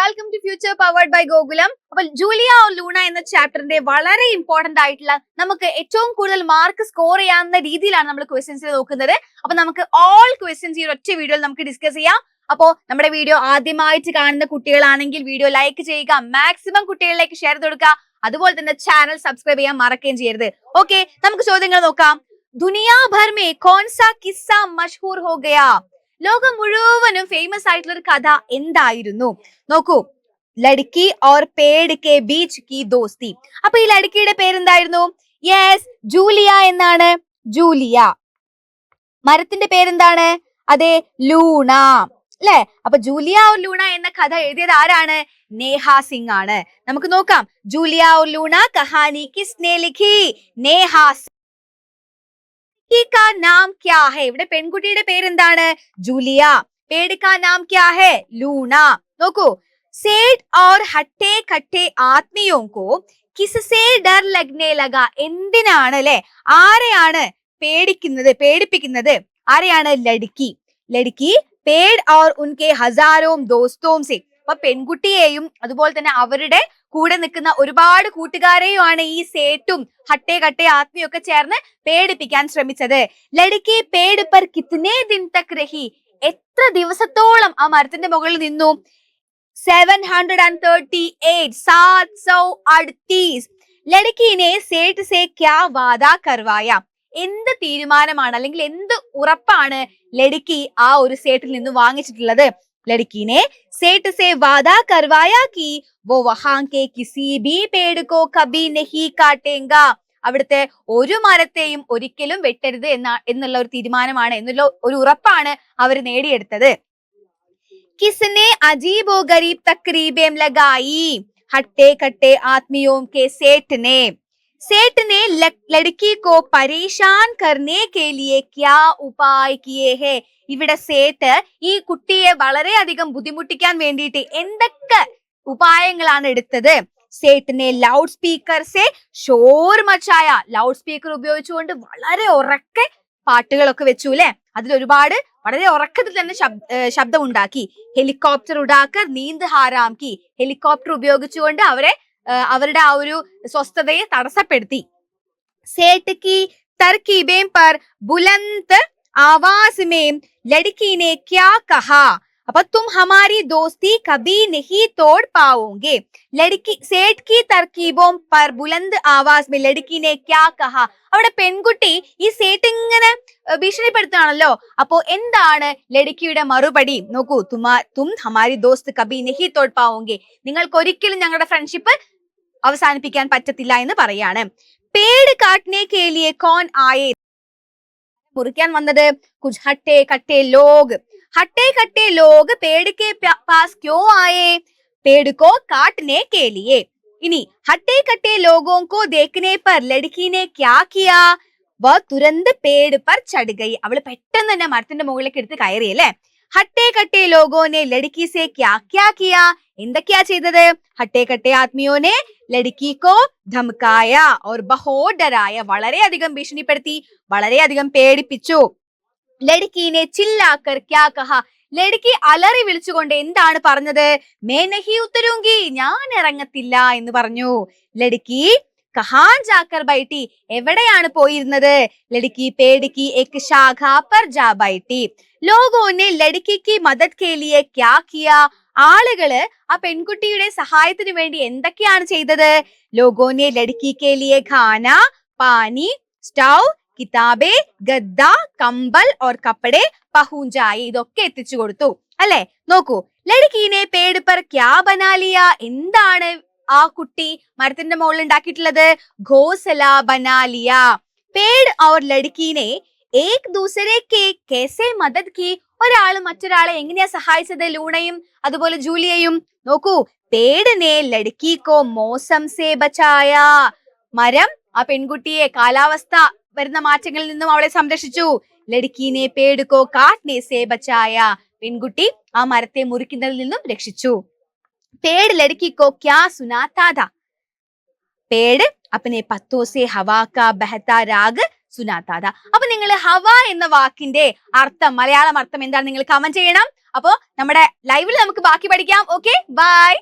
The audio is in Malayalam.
Welcome to future powered by Gokulam. അപ്പോൾ ജൂലിയ ഓർ ലൂണ എന്ന ചാപ്റ്ററിന്റെ വളരെ ഇമ്പോർട്ടന്റ് ആയിട്ടുള്ള നമുക്ക് ഏറ്റവും കൂടുതൽ മാർക്ക് സ്കോർ ചെയ്യാവുന്ന രീതിയിലാണ് നമ്മൾ ക്വസ്റ്റ്യൻസ് നോക്കുന്നത്. അപ്പൊ നമുക്ക് ഓൾ ക്വസ്റ്റ്യൻസ് ഈ ഒറ്റ വീഡിയോയിൽ നമുക്ക് ഡിസ്കസ് ചെയ്യാം. അപ്പോ നമ്മുടെ വീഡിയോ ആദ്യമായിട്ട് കാണുന്ന കുട്ടികളാണെങ്കിൽ വീഡിയോ ലൈക്ക് ചെയ്യുക, മാക്സിമം കുട്ടികളിലേക്ക് ഷെയർ ചെയ്ത് കൊടുക്കുക. അതുപോലെ തന്നെ ചാനൽ സബ്സ്ക്രൈബ് ചെയ്യാൻ മറക്കുകയും ചെയ്യരുത്. ഓക്കെ, നമുക്ക് ചോദ്യങ്ങൾ നോക്കാം. ദുനിയാ ഭർ മേ കോൺ സാ കിസ്സ മഷ്ഹൂർ ഹോ ഗയാ? ലോകം മുഴുവനും ഫേമസ് ആയിട്ടുള്ള ഒരു കഥ എന്തായിരുന്നു? നോക്കൂ, Ladki or Ped K beach കി ദോസ്തി. അപ്പൊ ഈ ലഡ്കിയുടെ പേരെന്തായിരുന്നു? യെസ്, ജൂലിയ എന്നാണ്. ജൂലിയ. മരത്തിന്റെ പേരെന്താണ്? അതെ, ലൂണ. അല്ലെ? അപ്പൊ ജൂലിയ ഓർ ലൂണ എന്ന കഥ എഴുതിയത് ആരാണ്? നേഹ സിംഗ് ആണ്. നമുക്ക് നോക്കാം. ജൂലിയ ഓർ ലൂണ കഹാനി കിസ്നെ ലിഖി? നേഹ സിംഗ്. का नाम क्या है? ഇവിടെ പെൺകുട്ടിയുടെ പേരെന്താണ്? ജൂലിയ. പേട് കാ നാം ക്യാ ഹെ? ലൂണ. നോക്കൂ, सेठ और हट्टे कट्टे आत्मियों को किससे डर लगने लगा? എന്തിനാണ് അല്ലെ? ആരെയാണ് പേടിപ്പിക്കുന്നത്? ആരെയാണ്? ലഡ്കി. ലഡ്കി പേട് और उनके हजारों दोस्तों से. അപ്പൊ പെൺകുട്ടിയെയും അതുപോലെ തന്നെ അവരുടെ കൂടെ നിൽക്കുന്ന ഒരുപാട് കൂട്ടുകാരെയുമാണ് ഈ സേട്ടും ഹട്ടെ കട്ടെ ആത്മിയും ഒക്കെ ചേർന്ന് പേടിപ്പിക്കാൻ ശ്രമിച്ചത്. ലഡ്കി പേട് പർ കിത്നെ ദിൻ തക് രഹി? എത്ര ദിവസത്തോളം ആ മരത്തിന്റെ മുകളിൽ നിന്നു? 738. 738. ലഡ്കിനെ സേട്ട് സേ ക്യാ വാദാ കർവായ? എന്ത് തീരുമാനമാണ് അല്ലെങ്കിൽ എന്ത് ഉറപ്പാണ് ലഡ്കി ആ ഒരു സേട്ടിൽ നിന്ന് വാങ്ങിച്ചിട്ടുള്ളത്? ലഡ്കിനെ സേട്ട് സേ വാദാ കർവായ കി വോ വഹാം കെ കിസി ഭി പേട് കോ കബി നഹി കാട്ടേംഗാ? അവിടുത്തെ ഒരു മരത്തെയും ഒരിക്കലും വെട്ടരുത് എന്നുള്ള ഒരു തീരുമാനമാണ്, എന്നുള്ള ഒരു ഉറപ്പാണ് അവർ നേടിയെടുത്തത്. किसने अजीब व गरीब तकरीबें लगाई? हट्टे कट्टे आत्मियों के सेठ ने लड़की को परेशान करने के लिए क्या उपाय किए हैं? ഇവിടെ സേട്ട് ഈ കുട്ടിയെ വളരെയധികം ബുദ്ധിമുട്ടിക്കാൻ വേണ്ടിയിട്ട് എന്തൊക്കെ ഉപായങ്ങളാണ് എടുത്തത്? സേട്ടിനെ ലൗഡ് സ്പീക്കർ സെ ഷോർ മച്ചായ. ലൗഡ് സ്പീക്കർ ഉപയോഗിച്ചുകൊണ്ട് വളരെ ഉറക്കെ പാട്ടുകളൊക്കെ വെച്ചു അല്ലെ? അതിൽ ഒരുപാട് വളരെ ഉറക്കത്തിൽ തന്നെ ശബ്ദം ഉണ്ടാക്കി. ഹെലികോപ്റ്റർ ഉടാക്കർ നീന്ത് ഹാരാം കി. ഹെലികോപ്റ്റർ ഉപയോഗിച്ചുകൊണ്ട് അവരുടെ ആ ഒരു സ്വസ്ഥതയെ തടസ്സപ്പെടുത്തി. സേട്ട് കി തർക്കീബേം പർ ബുലന്ദ് ആവാസ് മേം ലഡ്കീനെ ക്യാ കഹാ? അപ്പൊ തും ഹമാരി ദോസ്തി കബി നഹി തോട് പാവോങ്കെ. ലഡ്കി സേട്ട് കി തർക്കീബോം പർ ബുലന്ദ് ആവാസ് മേ ലഡ്കീനെ ക്യാ കഹാ? അവിടെ പെൺകുട്ടി ഈ സേട്ട് ഇങ്ങനെ ഭീഷണിപ്പെടുത്തുകയാണല്ലോ. അപ്പോ എന്താണ് ലഡ്കിയുടെ മറുപടി? നോക്കൂ, തും ഹമാരി ദോസ്ത് കബി നഹി തോട് പാവോങ്കെ. നിങ്ങൾക്ക് ഒരിക്കലും ഞങ്ങളുടെ ഫ്രണ്ട്ഷിപ്പ് അവസാനിപ്പിക്കാൻ പറ്റത്തില്ല എന്ന് പറയാണ്. പേട് കാട്ട്നെ കെ ലിയെ കോൺ ആയേ? മുറിക്കാൻ വന്നത് കുച്ച് ഹട്ടെ കട്ടെ ലോഗ്. हट्टे कट्टे लोग पेड़ के पास क्यों आए? पेड़ को काटने के लिए. इन्हीं हट्टे कट्टे लोगों को देखने पर लड़की ने क्या किया? वह तुरंत पेड़ पर चढ़ गई. അവള് പെട്ടെന്ന് തന്നെ മരത്തിന്റെ മുകളിലേക്ക് എടുത്ത് കയറി അല്ലേ? हट्टे कट्टे लोगों ने लड़की से क्या क्या किया? എന്തൊക്കെയാ ചെയ്തത്? हट्टे कट्टे आदमियों ने लड़की को धमकाया और बहुत डराया. വളരെയധികം ഭീഷണിപ്പെടുത്തി, വളരെയധികം പേടിപ്പിച്ചു. ലഡ്കീനെ ചില്ലാക്കർ ക്യാ കഹാ? ലഡ്കി അലറി വിളിച്ചുകൊണ്ട് എന്താണ് പറഞ്ഞത്? മേ നഹി ഉത്തരൂങ്കി, ഞാൻ ഇറങ്ങത്തില്ല എന്ന് പറഞ്ഞു. ലഡ്കി കഹാൻ ജാക്കർ ബൈട്ടി? എവിടെയാണ് പോയിരുന്നത്? ലഡ്കി പേട് കി ഏക് ശാഖ പർ ജാ ബൈട്ടി. ലോഗോനെ ലഡ്കി കി മദദ് കെ ലിയെ ക്യാ കിയാ? ആളുകള് ആ പെൺകുട്ടിയുടെ സഹായത്തിന് വേണ്ടി എന്തൊക്കെയാണ് ചെയ്തത്? ലോഗോനെ Ladki K ലിയെ Khana, pani, stove, കിതാബേ, ഗദ്ദ, compel or കപ്പടെ പഹൂഞ്ചായി. ഇതൊക്കെ എത്തിച്ചു കൊടുത്തു അല്ലെ? നോക്കൂ, ലഡ്കീനെ പേട് പർ ക്യാ ബനാലിയ? എന്താണ് ആ കുട്ടി മരത്തിന്റെ മുകളിൽ ഉണ്ടാക്കിയിട്ടുള്ളത്? ഘോസല ബനാലിയ. പേട് ഓർ ലഡ്കീനെ ഏക് ദൂസരെ കേസെ മദദ് കി? ഒരാള് മറ്റൊരാളെ എങ്ങനെയാ സഹായിച്ചത്? ലൂണയും അതുപോലെ ജൂലിയയും. നോക്കൂ, പേടിനെ ലഡ്കി കോ മോസം സേ ബച്ചായ. മരം ആ പെൺകുട്ടിയെ കാലാവസ്ഥ വരുന്ന മാറ്റങ്ങളിൽ നിന്നും അവളെ സംരക്ഷിച്ചു. ലഡ്കീനെ പേട് കോ കാട്ട്നെ സേ ബച്ചായ. പെൺകുട്ടി ആ മരത്തെ മുറിക്കുന്നതിൽ നിന്നും രക്ഷിച്ചു. പേട് ലഡ്കി കോ ക്യാ സുനാത്താ ഥാ? പേട് അപ്പനെ പത്തോ സേ ഹവാ കാ ബഹതാ രാഗ് സുനാത്താ ഥാ. അപ്പൊ നിങ്ങൾ ഹവ എന്ന വാക്കിന്റെ അർത്ഥം, മലയാളം അർത്ഥം എന്താണ് നിങ്ങൾ കമന്റ് ചെയ്യണം. അപ്പൊ നമ്മുടെ ലൈവിൽ നമുക്ക് ബാക്കി പഠിക്കാം. Okay, by.